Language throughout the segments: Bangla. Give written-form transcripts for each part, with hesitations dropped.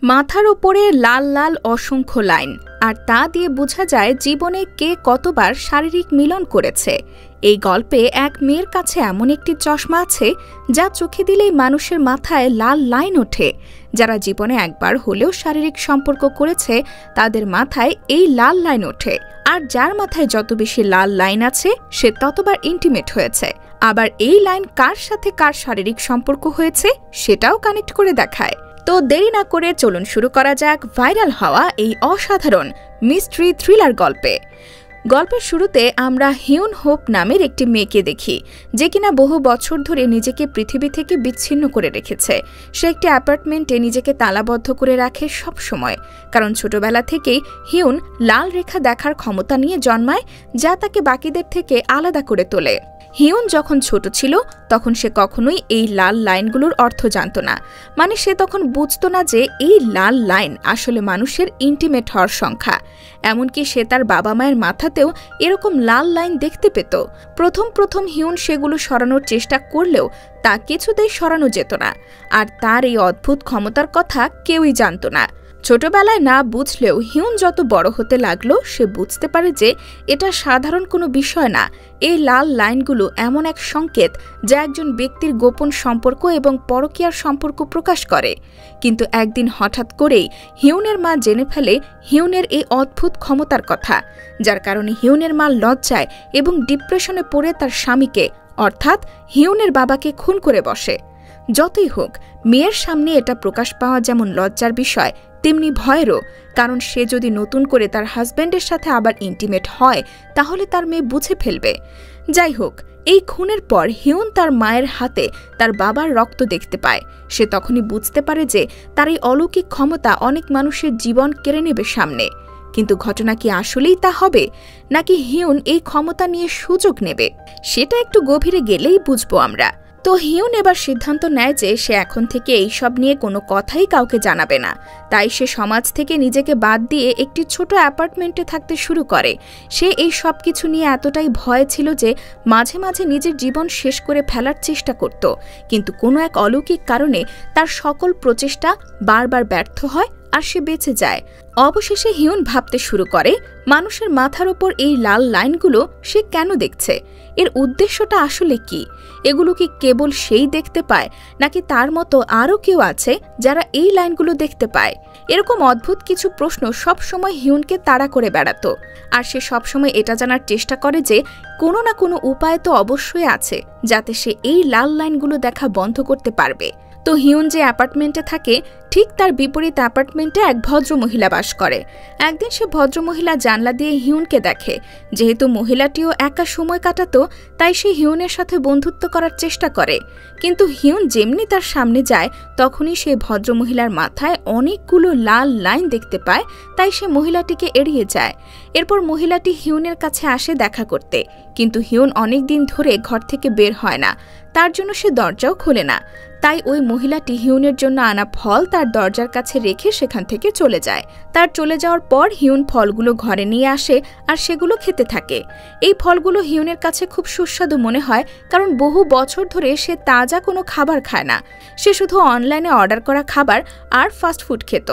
মাথার উপরে লাল লাল অসংখ্য লাইন, আর তা দিয়ে বোঝা যায় জীবনে কে কতবার শারীরিক মিলন করেছে। এই গল্পে এক মেয়ের কাছে এমন একটি চশমা আছে যা চোখে দিলেই মানুষের মাথায় লাল লাইন ওঠে। যারা জীবনে একবার হলেও শারীরিক সম্পর্ক করেছে তাদের মাথায় এই লাল লাইন ওঠে, আর যার মাথায় যত বেশি লাল লাইন আছে সে ততবার ইন্টিমেট হয়েছে। আবার এই লাইন কার সাথে কার শারীরিক সম্পর্ক হয়েছে সেটাও কানেক্ট করে দেখায়। তো দেরি না করে চলুন শুরু করা যাক ভাইরাল হওয়া এই অসাধারণ মিস্ট্রি থ্রিলার গল্পে। গল্পের শুরুতে আমরা হিউন হোপ নামের একটি মেয়েকে দেখি, যে কিনা বহু বছর ধরে নিজেকে পৃথিবী থেকে বিচ্ছিন্ন করে রেখেছে। সে একটি অ্যাপার্টমেন্টে নিজেকে তালাবদ্ধ করে রাখে সব সময়, কারণ ছোটবেলা থেকেই হিউন লাল রেখা দেখার ক্ষমতা নিয়ে জন্মায়, যা তাকে বাকিদের থেকে আলাদা করে তোলে। হিউন যখন ছোট ছিল তখন সে কখনোই এই লাল লাইনগুলোর অর্থ জানত না। মানে সে তখন বুঝত না যে এই লাল লাইন আসলে মানুষের ইন্টিমেট হওয়ার সংখ্যা। এমনকি সে তার বাবা মায়ের মাথাতেও এরকম লাল লাইন দেখতে পেত। প্রথম হিউন সেগুলো সরানোর চেষ্টা করলেও তা কিছুতেই সরানো যেত না, আর তার এই অদ্ভুত ক্ষমতার কথা কেউই জানত না। ছোটবেলায় না বুঝলেও হিউন যত বড় হতে লাগলো সে বুঝতে পারে যে এটা সাধারণ কোনো বিষয় না। এই লাল লাইনগুলো এমন এক সংকেত যা একজন ব্যক্তির গোপন সম্পর্ক এবং পরকীয়ার সম্পর্ক প্রকাশ করে। কিন্তু একদিন হঠাৎ করেই হিউনের মা জেনে ফেলে হিউনের এই অদ্ভুত ক্ষমতার কথা, যার কারণে হিউনের মা লজ্জায় এবং ডিপ্রেশনে পড়ে তার স্বামীকে অর্থাৎ হিউনের বাবাকে খুন করে বসে। যতই হোক, মেয়ের সামনে এটা প্রকাশ পাওয়া যেমন লজ্জার বিষয় তেমনি ভয়েরও, কারণ সে যদি নতুন করে তার হাজব্যান্ডের সাথে আবার ইন্টিমেট হয় তাহলে তার মেয়ে বুঝে ফেলবে। যাই হোক, এই খুনের পর হিউন তার মায়ের হাতে তার বাবার রক্ত দেখতে পায়। সে তখনই বুঝতে পারে যে তার এই অলৌকিক ক্ষমতা অনেক মানুষের জীবন কেড়ে নেবে সামনে। কিন্তু ঘটনা কি আসলেই তা হবে, নাকি হিউন এই ক্ষমতা নিয়ে সুযোগ নেবে, সেটা একটু গভীরে গেলেই বুঝবো আমরা। তো হিউন এবার সিদ্ধান্ত নেয় যে সে এখন থেকে এইসব নিয়ে কোনো কথাই কাউকে জানাবে না। তাই সে সমাজ থেকে নিজেকে বাদ দিয়ে একটি ছোট অ্যাপার্টমেন্টে থাকতে শুরু করে। সে এই সব কিছু নিয়ে এতটাই ভয় ছিল যে মাঝে মাঝে নিজের জীবন শেষ করে ফেলার চেষ্টা করত, কিন্তু কোনো এক অলৌকিক কারণে তার সকল প্রচেষ্টা বারবার ব্যর্থ হয় আর সে বেঁচে যায়। অবশেষে হিউন ভাবতে শুরু করে মানুষের মাথার ওপর এই লাল লাইনগুলো সে কেন দেখছে, এর উদ্দেশ্যটা আসলে কি? এগুলো কি কেবল সেই দেখতে পায়, নাকি তার মতো আরও কেউ আছে যারা এই লাইনগুলো দেখতে পায়? এরকম অদ্ভুত কিছু প্রশ্ন সবসময় হিউনকে তাড়া করে বেড়াত, আর সে সবসময় এটা জানার চেষ্টা করে যে কোনো না কোনো উপায় তো অবশ্যই আছে যাতে সে এই লাল লাইনগুলো দেখা বন্ধ করতে পারবে। তো হিউন যে অ্যাপার্টমেন্টে থাকে ঠিক তার বিপরীত অ্যাপার্টমেন্টে এক ভদ্রমহিলা বাস করে। একদিন সে ভদ্রমহিলা জানলা দিয়ে হিউনকে দেখে। যেহেতু মহিলাটিও একা সময় কাটাতো তাই সে হিউনের সাথে বন্ধুত্ব করার চেষ্টা করে, কিন্তু হিউন যেমনি তার সামনে যায় তখনই সে ভদ্রমহিলার মাথায় অনেকগুলো লাল লাইন দেখতে পায়, তাই সে মহিলাটিকে এড়িয়ে যায়। এরপর মহিলাটি হিউনের কাছে আসে দেখা করতে, কিন্তু হিউন অনেক দিন ধরে ঘর থেকে বের হয় না, তার জন্য সে দরজাও খোলে না। তাই ওই মহিলাটি হিউনের জন্য আনা ফল তার দরজার কাছে রেখে সেখান থেকে চলে যায়। তার চলে যাওয়ার পর হিউন ফলগুলো ঘরে নিয়ে আসে আর সেগুলো খেতে থাকে। এই ফলগুলো হিউনের কাছে খুব সুস্বাদু মনে হয়, কারণ বহু বছর ধরে সে তাজা কোনো খাবার খায় না। সে শুধু অনলাইনে অর্ডার করা খাবার আর ফাস্টফুড খেত।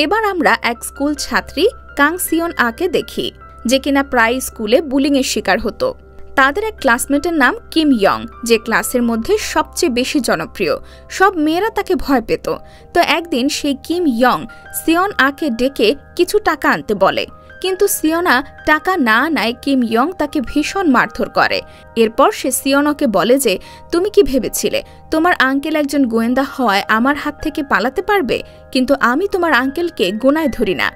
এবার আমরা এক স্কুল ছাত্রী কাং সিয়ন আকে দেখি, যে কিনা প্রায় স্কুলে বুলিংয়ের শিকার হতো। তাদের এক ক্লাসমেটের নাম কিম ইয়ং, যে ক্লাসের মধ্যে সবচেয়ে বেশি জনপ্রিয়। সব মেয়েরা তাকে ভয় পেত। তো একদিন সেই কিম ইয়ং সিয়ন আকে ডেকে কিছু টাকা আনতে বলে, কিন্তু সিয়না টাকা না আনায় কিম ইয়ং তাকে ভীষণ মারধর করে। এরপর সে সিয়নকে বলে যে তুমি কি ভেবেছিলে তোমার আঙ্কেল একজন গোয়েন্দা হওয়ায় আমার হাত থেকে পালাতে পারবে, কিন্তু আমি তোমার আঙ্কেলকে গোনায় ধরি না।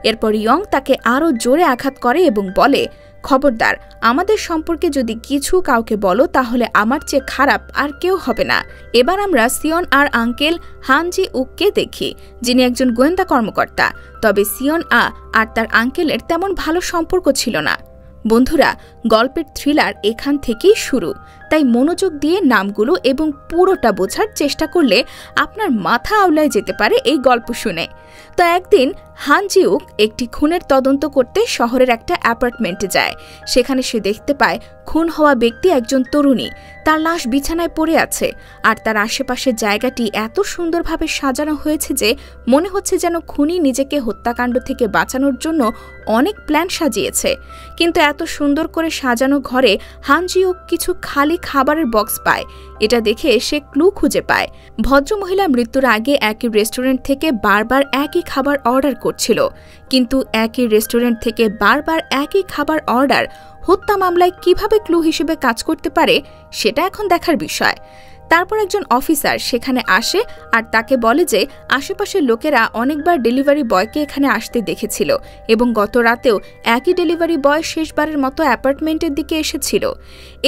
এরপর ইয়ং তাকে আরও জোরে আঘাত করে এবং বলে, খবরদার, আমাদের সম্পর্কে যদি কিছু কাউকে বলো তাহলে আমার চেয়ে খারাপ আর কেউ হবে না। এবার আমরা সিয়ন আর আঙ্কেল হান জি উককে দেখি, যিনি একজন গোয়েন্দা কর্মকর্তা। তবে সিয়ন আর তার আঙ্কেলের তেমন ভালো সম্পর্ক ছিল না। বন্ধুরা, গল্পের থ্রিলার এখান থেকেই শুরু। তাই মনোযোগ দিয়ে নামগুলো এবং পুরোটা বোঝার চেষ্টা করলে আপনার মাথা আউলায় যেতে পারে এই গল্প শুনে। তো একদিন হান জিউক একটি খুনের তদন্ত করতে শহরের একটা অ্যাপার্টমেন্টে যায়। সেখানে সে দেখতে পায় খুন হওয়া ব্যক্তি একজন তরুণী, তার লাশ বিছানায় পড়ে আছে, আর তার আশেপাশের জায়গাটি এত সুন্দরভাবে সাজানো হয়েছে যে মনে হচ্ছে যেন খুনি নিজেকে হত্যাকাণ্ড থেকে বাঁচানোর জন্য অনেক প্ল্যান সাজিয়েছে। কিন্তু এত সুন্দর করে সাজানো ঘরে হান জিউক কিছু খালি খাবারের বক্স পায়। এটা দেখে সে ক্লু খুঁজে পায়। ভদ্রমহিলা মৃত্যুর আগে একই রেস্টুরেন্ট থেকে বারবার একই খাবার অর্ডার করছিল, কিন্তু একই রেস্টুরেন্ট থেকে বারবার একই খাবার অর্ডার হত্যা মামলায় কিভাবে ক্লু হিসেবে কাজ করতে পারে সেটা এখন দেখার বিষয়। তারপর একজন অফিসার সেখানে আসে আর তাকে বলে যে আশেপাশের লোকেরা অনেকবার ডেলিভারি বয়কে এখানে আসতে দেখেছিল এবং গত রাতেও একই ডেলিভারি বয় শেষবারের মতো অ্যাপার্টমেন্টের দিকে এসেছিল।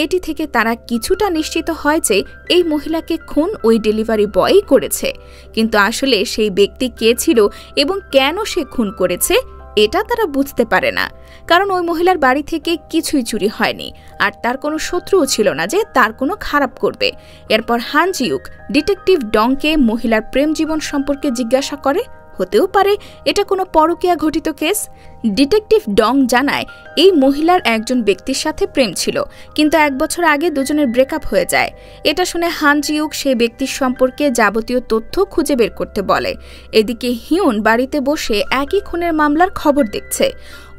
এটি থেকে তারা কিছুটা নিশ্চিত হয় যে এই মহিলাকে খুন ওই ডেলিভারি বয়ই করেছে, কিন্তু আসলে সেই ব্যক্তি কে ছিল এবং কেন সে খুন করেছে এটা তারা বুঝতে পারে না, কারণ ওই মহিলার বাড়ি থেকে কিছুই চুরি হয়নি আর তার কোনো শত্রুও ছিল না যে তার কোনো খারাপ করবে। এরপর হান জিউক ডিটেকটিভ ডংকে মহিলার প্রেম জীবন সম্পর্কে জিজ্ঞাসা করে। হতেও পারে এটা কোনো পরকীয়া ঘটিত কেস। ডিটেকটিভ ডং জানায় এই মহিলার একজন ব্যক্তির সাথে প্রেম ছিল, কিন্তু 1 বছর আগে দুজনের ব্রেকআপ হয়ে যায়। এটা শুনে হান জিউক সেই ব্যক্তির সম্পর্কে যাবতীয় তথ্য খুঁজে বের করতে বলে। এদিকে হিউন বাড়িতে বসে একই খুনের মামলার খবর দেখছে।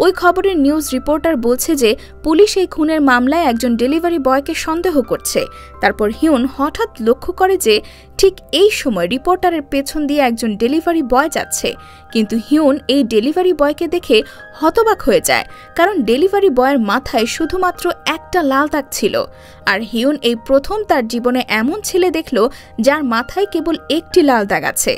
ওই খবরের নিউজ রিপোর্টার বলছে যে পুলিশ এই খুনের মামলায় একজন ডেলিভারি বয়কে সন্দেহ করছে। তারপর হিউন হঠাৎ লক্ষ্য করে যে ঠিক এই সময় রিপোর্টারের পেছন দিয়ে একজন ডেলিভারি বয় যাচ্ছে, কিন্তু হিউন এই ডেলিভারি বয়কে দেখে হতবাক হয়ে যায়, কারণ ডেলিভারি বয়ের মাথায় শুধুমাত্র একটা লাল দাগ ছিল। আর হিউন এই প্রথম তার জীবনে এমন ছেলে দেখল যার মাথায় কেবল একটি লাল দাগ আছে।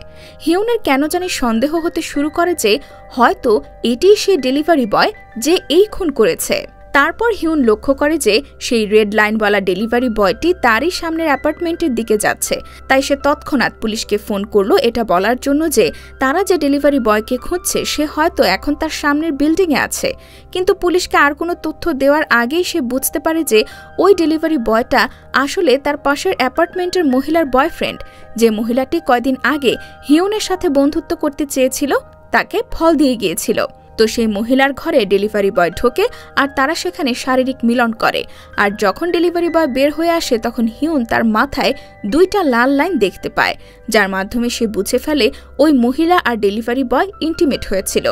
হিউনের কেন জানি সন্দেহ হতে শুরু করে যে হয়তো এটিই সেই ডেলিভারি বয় যে এই খুন করেছে। তারপর হিউন লক্ষ্য করে যে সেই রেড লাইনওয়ালা ডেলিভারি বয়টি তারই সামনের অ্যাপার্টমেন্টের দিকে যাচ্ছে। তাই সে তৎক্ষণাৎ পুলিশকে ফোন করলো এটা বলার জন্য যে তারা যে ডেলিভারি বয়কে খুঁজছে সে হয়তো এখন তার সামনের বিল্ডিংয়ে আছে। কিন্তু পুলিশকে আর কোনো তথ্য দেওয়ার আগেই সে বুঝতে পারে যে ওই ডেলিভারি বয়টা আসলে তার পাশের অ্যাপার্টমেন্টের মহিলার বয়ফ্রেন্ড, যে মহিলাটি কয়দিন আগে হিউনের সাথে বন্ধুত্ব করতে চেয়েছিল, তাকে ফল দিয়ে গিয়েছিল। তো সেই মহিলার ঘরে ডেলিভারি বয় ঢোকে আর তারা সেখানে শারীরিক মিলন করে। আর যখন ডেলিভারি বয় বের হয়ে আসে তখন হিউন তার মাথায় 2টা লাল লাইন দেখতে পায়, যার মাধ্যমে সে বুঝে ফেলে ওই মহিলা আর ডেলিভারি বয় ইন্টিমেট হয়েছিল।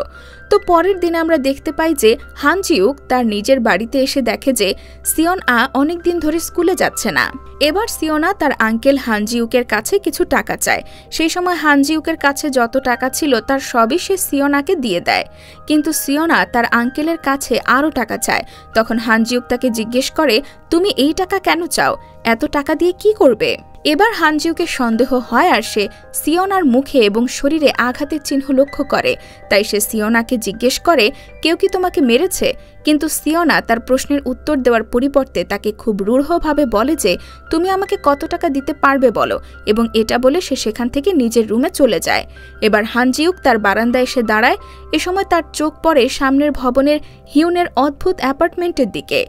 তো পরের দিন আমরা দেখতে পাই যে হান জিউক তার নিজের বাড়িতে এসে দেখে যে সিয়ন আ অনেকদিন ধরে স্কুলে যাচ্ছে না। এবার সিয়না তার আঙ্কেল হান জিউকের কাছে কিছু টাকা চায়। সেই সময় হান জিউকের কাছে যত টাকা ছিল তার সবই সে সিয়নাকে দিয়ে দেয়, কিন্তু সিয়না তার আঙ্কেলের কাছে আরও টাকা চায়। তখন হান জিউক তাকে জিজ্ঞেস করে, তুমি এই টাকা কেন চাও? এত টাকা দিয়ে কি করবে? এবার হান জিউকের সন্দেহ হয় আর সে সিয়নার মুখে এবং শরীরে আঘাতের চিহ্ন লক্ষ্য করে। তাই সে সিয়নাকে জিজ্ঞেস করে, কেউ কি তোমাকে মেরেছে? কিন্তু সিয়না তার প্রশ্নের উত্তর দেওয়ার পরিবর্তে তাকে খুব রূঢ়ভাবে বলে যে তুমি আমাকে কত টাকা দিতে পারবে বলো, এবং এটা বলে সে সেখান থেকে নিজের রুমে চলে যায়। এবার হান জিউক তার বারান্দায় এসে দাঁড়ায়। এ সময় তার চোখ পড়ে সামনের ভবনের হিউনের অদ্ভুত অ্যাপার্টমেন্টের দিকে।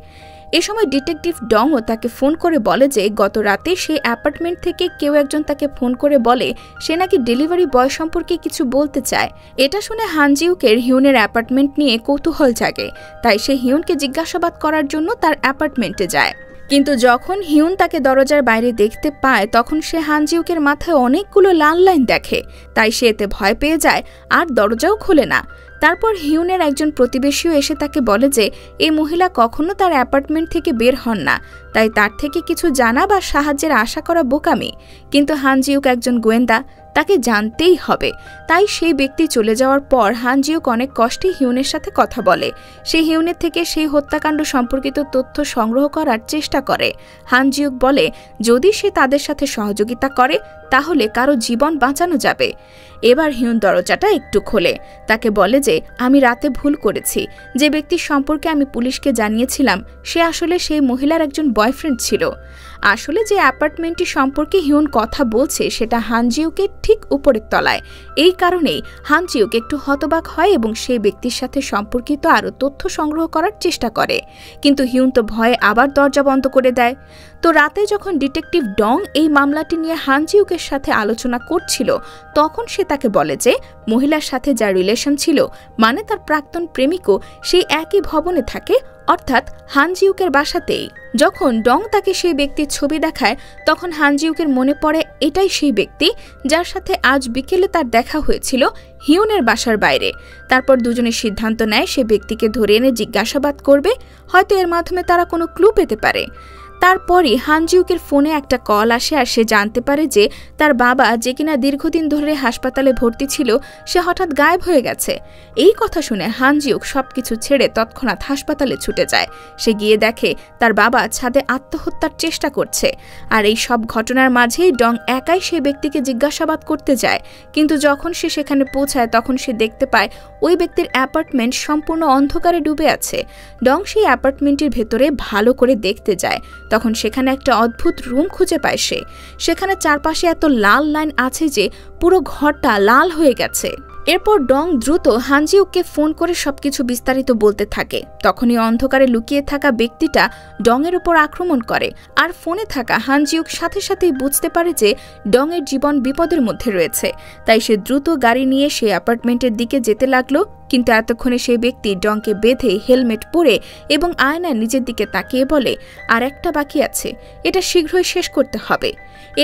এ সময় ডিটেকটিভ ডংও তাকে ফোন করে বলে যে গত রাতে সেই অ্যাপার্টমেন্ট থেকে কেউ একজন তাকে ফোন করে বলে সে নাকি ডেলিভারি বয় সম্পর্কে কিছু বলতে চায়। এটা শুনে হান জিউকের হিউনের অ্যাপার্টমেন্ট নিয়ে কৌতূহল জাগে, তাই সে হিউনকে জিজ্ঞাসাবাদ করার জন্য তার অ্যাপার্টমেন্টে যায়। কিন্তু যখন হিউন তাকে দরজার বাইরে দেখতে পায় তখন সে হান জিউকের মাথায় অনেকগুলো লাল লাইন দেখে, তাই সে এতে ভয় পেয়ে যায় আর দরজাও খোলে না। তারপর হিউনের একজন প্রতিবেশীও এসে তাকে বলে যে এই মহিলা কখনো তার অ্যাপার্টমেন্ট থেকে বের হন না, তাই তার থেকে কিছু জানা বা সাহায্যের আশা করা বোকামি। কিন্তু হান জিউক একজন গোয়েন্দা, তাকে জানতেই হবে। তাই সেই ব্যক্তি চলে যাওয়ার পর হান জিউক অনেক কষ্টে হিউনের সাথে কথা বলে। সে হিউনের থেকে সেই হত্যাকাণ্ড সম্পর্কিত তথ্য সংগ্রহ করার চেষ্টা করে। হান জিউক বলে যদি সে তাদের সাথে সহযোগিতা করে তাহলে কারো জীবন বাঁচানো যাবে। এবার হিউন দরজাটা একটু খোলে, তাকে বলে যে আমি রাতে ভুল করেছি। যে ব্যক্তির সম্পর্কে আমি পুলিশকে জানিয়েছিলাম সে আসলে সেই মহিলার একজন বয়ফ্রেন্ড ছিল। আসলে যে অ্যাপার্টমেন্টটি সম্পর্কে হিউন কথা বলছে সেটা হানজিউকের ঠিক উপরের তলায়। এই কারণেই হানজিউক একটু হতবাক হয় এবং সেই ব্যক্তির সাথে সম্পর্কিত আরও তথ্য সংগ্রহ করার চেষ্টা করে, কিন্তু হিউন তো ভয়ে আবার দরজা বন্ধ করে দেয়। তো রাতে যখন ডিটেকটিভ ডং এই মামলাটি নিয়ে হানজিউকের সাথে আলোচনা করছিল, তখন সে তাকে বলে যে মহিলার সাথে যার রিলেশন ছিল, মানে তার প্রাক্তন প্রেমিকও সেই একই ভবনে থাকে, অর্থাৎ হানজিউকের বাসাতেই। যখন ডং তাকে সেই ব্যক্তির ছবি দেখায়, তখন হানজিউকের মনে পড়ে এটাই সেই ব্যক্তি যার সাথে আজ বিকেলে তার দেখা হয়েছিল হিউনের বাসার বাইরে। তারপর দুজনে সিদ্ধান্ত নেয় সে ব্যক্তিকে ধরে এনে জিজ্ঞাসাবাদ করবে, হয়তো এর মাধ্যমে তারা কোনো ক্লু পেতে পারে। তারপরই হানজিউকের ফোনে একটা কল আসে আর সে জানতে পারে যে তার বাবা, যে কিনা দীর্ঘদিন ধরে হাসপাতালে ভর্তি ছিল, সে হঠাৎ গায়েব হয়ে গেছে। এই কথা শুনে হানজিউক সবকিছু ছেড়ে তৎক্ষণাৎ হাসপাতালে ছুটে যায়। সে গিয়ে দেখে তার বাবা ছাদে আত্মহত্যার চেষ্টা করছে। আর এই সব ঘটনার মাঝেই ডং একাই সেই ব্যক্তিকে জিজ্ঞাসাবাদ করতে যায়, কিন্তু যখন সে সেখানে পৌঁছায় তখন সে দেখতে পায় ওই ব্যক্তির অ্যাপার্টমেন্ট সম্পূর্ণ অন্ধকারে ডুবে আছে। ডং সেই অ্যাপার্টমেন্টের ভেতরে ভালো করে দেখতে যায়, তখন সেখানে একটা অদ্ভুত রুম খুঁজে পায় সে। সেখানে চারপাশে এত লাল লাইন আছে যে পুরো ঘরটা লাল হয়ে গেছে। এরপর ডং দ্রুত হানজিউককে ফোন করে সবকিছু বিস্তারিত বলতে থাকে। তখনই অন্ধকারে লুকিয়ে থাকা ব্যক্তিটা ডংয়ের উপর আক্রমণ করে, আর ফোনে থাকা হানজিউক সাথে সাথেই বুঝতে পারে যে ডংয়ের জীবন বিপদের মধ্যে রয়েছে। তাই সে দ্রুত গাড়ি নিয়ে সেই অ্যাপার্টমেন্টের দিকে যেতে লাগলো, কিন্তু এতক্ষণে সেই ব্যক্তি ডংকে বেঁধে হেলমেট পরে এবং আয়নায় নিজের দিকে তাকিয়ে বলে, আর একটা বাকি আছে, এটা শীঘ্রই শেষ করতে হবে।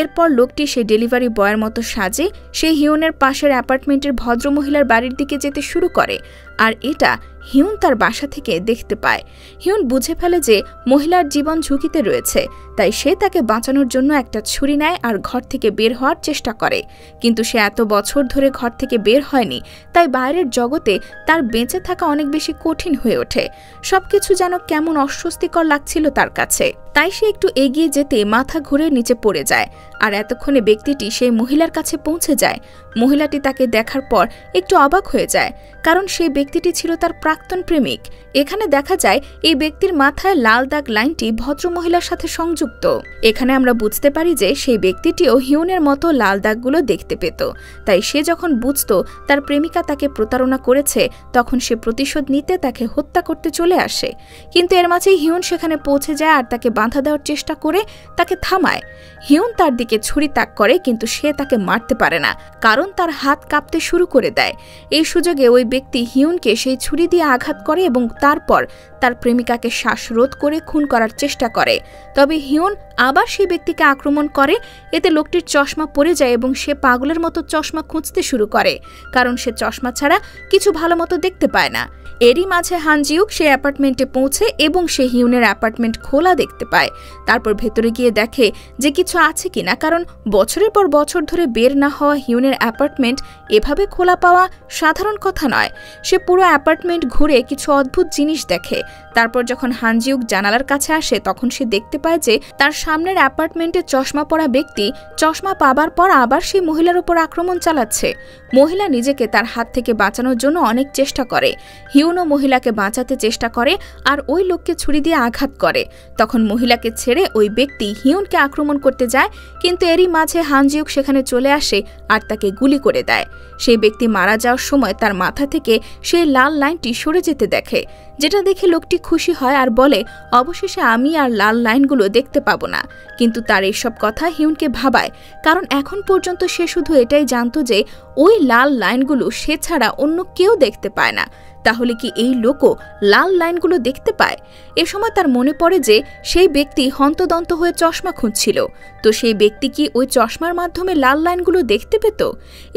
এরপর লোকটি সেই ডেলিভারি বয়ের মতো সাজে সেই হিউনের পাশের অ্যাপার্টমেন্টের ভদ্রমহিলার বাড়ির দিকে যেতে শুরু করে, আর এটা হিউন তার বাসা থেকে দেখতে পায়। হিউন বুঝে ফেলে যে মহিলার জীবন ঝুঁকিতে রয়েছে, তাই সে তাকে বাঁচানোর জন্য একটা ছুরি নেয় আর ঘর থেকে বের হওয়ার চেষ্টা করে। কিন্তু সে এত বছর ধরে ঘর থেকে বের হয়নি, তাই বাইরের জগতে তার বেঁচে থাকা অনেক বেশি কঠিন হয়ে ওঠে। সবকিছু যেন কেমন অস্বস্তিকর লাগছিল তার কাছে। তাই সে একটু এগিয়ে যেতে মাথা ঘুরে নিচে পড়ে যায়, আর এতক্ষণে ব্যক্তিটি সেই মহিলার কাছে পৌঁছে যায়। মহিলাটি তাকে দেখার পর একটু অবাক হয়ে যায়, কারণ সেই ব্যক্তিটি ছিল তার প্রাক্তন প্রেমিক। এখানে দেখা যায় এই ব্যক্তির মাথায় লাল দাগ লাইনটি ভদ্রমহিলার সাথে সংযুক্ত। এখানে আমরা বুঝতে পারি যে সেই ব্যক্তিটিও হিউনের মতো লাল দাগগুলো দেখতে পেত। তাই সে যখন বুঝত তার প্রেমিকা তাকে প্রতারণা করেছে, তখন সে প্রতিশোধ নিতে তাকে হত্যা করতে চলে আসে। কিন্তু এর মাঝেই হিউন সেখানে পৌঁছে যায় আর তাকে বাধা দেওয়ার চেষ্টা করে তাকে থামায়। হিউন তার দিকে ছুরি তাক করে, কিন্তু সে তাকে মারতে পারে না, কারণ তার হাত কাঁপতে শুরু করে দেয়। এই সুযোগে ওই ব্যক্তি হিউনকে সেই ছুরি দিয়ে আঘাত করে এবং তারপর তার প্রেমিকাকে শ্বাসরোধ করে খুন করার চেষ্টা করে। তবে হিউন আবার সেই ব্যক্তিকে আক্রমণ করে। এতে লোকটির চশমা পড়ে যায় এবং সে পাগলের মতো চশমা খুঁজতে শুরু করে, কারণ সে চশমা ছাড়া কিছু ভালো মতো দেখতে পায় না। এরই মাঝে হানজিউক সে অ্যাপার্টমেন্টে পৌঁছে এবং সে হিউনের অ্যাপার্টমেন্ট খোলা দেখতে পায়। তারপর ভেতরে গিয়ে দেখে যে কিছু আছে কিনা, কারণ বছরের পর বছর ধরে বের না হওয়া হিউনের অ্যাপার্টমেন্ট এভাবে খোলা পাওয়া সাধারণ কথা নয়। সে পুরো অ্যাপার্টমেন্ট ঘুরে কিছু অদ্ভুত জিনিস দেখে। তারপর যখন হানজিউক জানালার কাছে আসে, তখন সে দেখতে পায় যে তার সামনের অ্যাপার্টমেন্টে চশমা পরা ব্যক্তি চশমা পাবার পর আবার সেই মহিলার উপর আক্রমণ চালাচ্ছে। মহিলা নিজেকে তার হাত থেকে বাঁচানোর জন্য অনেক চেষ্টা করে। হিউনও মহিলাকে বাঁচাতে চেষ্টা করে আর ওই লোককে ছুরি দিয়ে আঘাত করে। তখন মহিলাকে ছেড়ে ওই ব্যক্তি হিউনকে আক্রমণ করতে যায়, কিন্তু এরই মাঝে হানজিউক সেখানে চলে আসে আর তাকে গুলি করে দেয়। সেই ব্যক্তি মারা যাওয়ার সময় তার মাথা থেকে সেই লাল লাইনটি সরে যেতে দেখে, যেটা দেখে লোকটি খুশি হয় আর বলে, অবশেষে আমি আর লাল লাইনগুলো দেখতে পাবো না। কিন্তু তার এসব কথা হিউনকে ভাবায়, কারণ এখন পর্যন্ত সে শুধু এটাই জানতো যে ওই লাল লাইনগুলো সে ছাড়া অন্য কেউ দেখতে পায় না। তাহলে কি এই লোকও লাল লাইনগুলো দেখতে পায়? এ সময় তার মনে পড়ে যে সেই ব্যক্তি হন্তদন্ত হয়ে চশমা খুঁজছিল। তো সেই ব্যক্তি কি ওই চশমার মাধ্যমে লাল লাইনগুলো দেখতে পেত?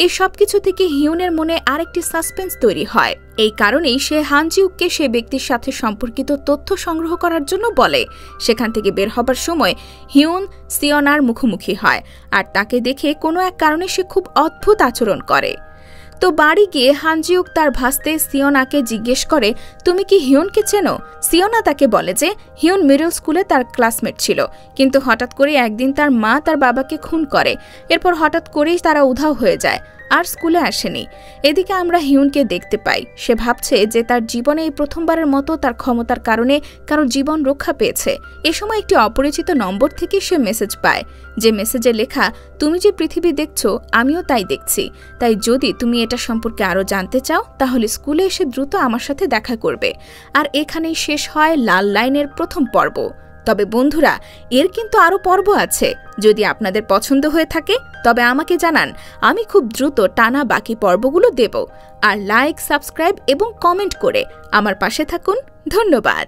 এই সব কিছু থেকে হিউনের মনে আরেকটি সাসপেন্স তৈরি হয়। এই কারণেই সে হানজিউককে সে ব্যক্তির সাথে সম্পর্কিত তথ্য সংগ্রহ করার জন্য বলে। সেখান থেকে বের হবার সময় হিউন সিওনার মুখোমুখি হয়, আর তাকে দেখে কোনো এক কারণে সে খুব অদ্ভুত আচরণ করে। তো বাড়ি গিয়ে হানজিউক তার ভাস্তে সিওনাকে জিজ্ঞেস করে, তুমি কি হিউনকে চেনো? সিওনা তাকে বলে যে হিউন মিডল স্কুলে তার ক্লাসমেট ছিল, কিন্তু হঠাৎ করে একদিন তার মা তার বাবাকে খুন করে। এরপর হঠাৎ করেই তারা উধাও হয়ে যায়। আর স্কুলে আসেনি। এদিকে আমরা হিউনকে দেখতে পাই, সে ভাবছে যে তার জীবনে এই প্রথমবারের মতো তার ক্ষমতার কারণে কারো জীবন রক্ষা পেয়েছে। এ সময় একটি অপরিচিত নম্বর থেকে সে মেসেজ পায়, যে মেসেজে লেখা, তুমি যে পৃথিবী দেখছো আমিও তাই দেখছি, তাই যদি তুমি এটা সম্পর্কে আরও জানতে চাও তাহলে স্কুলে এসে দ্রুত আমার সাথে দেখা করবে। আর এখানেই শেষ হয় লাল লাইনের প্রথম পর্ব। তবে বন্ধুরা, এর কিন্তু আরও পর্ব আছে। যদি আপনাদের পছন্দ হয়ে থাকে তবে আমাকে জানান, আমি খুব দ্রুত টানা বাকি পর্বগুলো দেব। আর লাইক, সাবস্ক্রাইব এবং কমেন্ট করে আমার পাশে থাকুন। ধন্যবাদ।